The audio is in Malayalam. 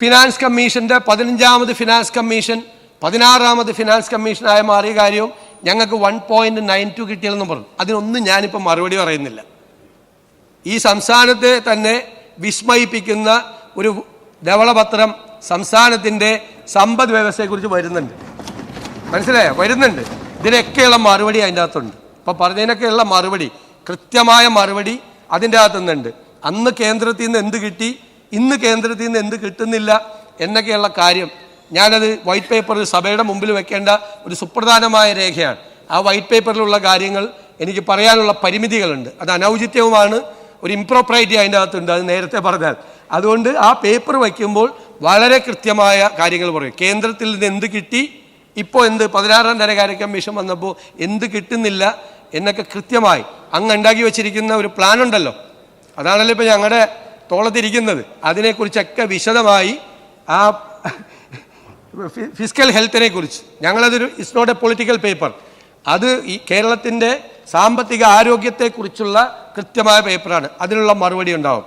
ഫിനാൻസ് കമ്മീഷന്റെ 15ാമത് ഫിനാൻസ് കമ്മീഷൻ 16ാമത് ഫിനാൻസ് കമ്മീഷനായി മാറിയ കാര്യവും ഞങ്ങൾക്ക് 1.92 കിട്ടിയെന്ന് പറഞ്ഞു. അതിനൊന്നും ഞാനിപ്പോൾ മറുപടി പറയുന്നില്ല. ഈ സംസ്ഥാനത്തെ തന്നെ വിസ്മയിപ്പിക്കുന്ന ഒരു ധവളപത്രം സംസ്ഥാനത്തിൻ്റെ സമ്പദ് വ്യവസ്ഥയെക്കുറിച്ച് വരുന്നുണ്ട്. മനസ്സിലായോ? വരുന്നുണ്ട്. ഇതിനൊക്കെയുള്ള മറുപടി അതിൻ്റെ അകത്തുണ്ട്. ഇപ്പോൾ പറഞ്ഞതിനൊക്കെയുള്ള മറുപടി, കൃത്യമായ മറുപടി അതിൻ്റെ അകത്തുനിന്നുണ്ട്. അന്ന് കേന്ദ്രത്തിൽ നിന്ന് എന്ത് കിട്ടി, ഇന്ന് കേന്ദ്രത്തിൽ നിന്ന് എന്ത് കിട്ടുന്നില്ല എന്നൊക്കെയുള്ള കാര്യം ഞാനത് വൈറ്റ് പേപ്പറിൽ സഭയുടെ മുമ്പിൽ വെക്കേണ്ട ഒരു സുപ്രധാനമായ രേഖയാണ്. ആ വൈറ്റ് പേപ്പറിലുള്ള കാര്യങ്ങൾ എനിക്ക് പറയാനുള്ള പരിമിതികളുണ്ട്. അത് അനൗചിത്യവുമാണ്, ഒരു ഇംപ്രോപ്രൈറ്റി അതിൻ്റെ അകത്തുണ്ട്, അത് നേരത്തെ പറഞ്ഞാൽ. അതുകൊണ്ട് ആ പേപ്പർ വയ്ക്കുമ്പോൾ വളരെ കൃത്യമായ കാര്യങ്ങൾ പറയും. കേന്ദ്രത്തിൽ നിന്ന് എന്ത് കിട്ടി, ഇപ്പോൾ എന്ത് 16ാം ധനകാര്യ കമ്മീഷൻ വന്നപ്പോൾ എന്ത് കിട്ടുന്നില്ല എന്നൊക്കെ കൃത്യമായി അങ്ങ് ഉണ്ടാക്കി വച്ചിരിക്കുന്ന ഒരു പ്ലാൻ ഉണ്ടല്ലോ, അതാണല്ലോ ഇപ്പോൾ ഞങ്ങളുടെ തോളത്തിരിക്കുന്നത്. അതിനെക്കുറിച്ചൊക്കെ വിശദമായി ആ ഫിസ്ക്കൽ ഹെൽത്തിനെ കുറിച്ച് ഞങ്ങളതൊരു it's not a political paper, അത് ഈ കേരളത്തിൻ്റെ സാമ്പത്തിക ആരോഗ്യത്തെക്കുറിച്ചുള്ള കൃത്യമായ പേപ്പറാണ്. അതിനുള്ള മറുപടി ഉണ്ടാവും.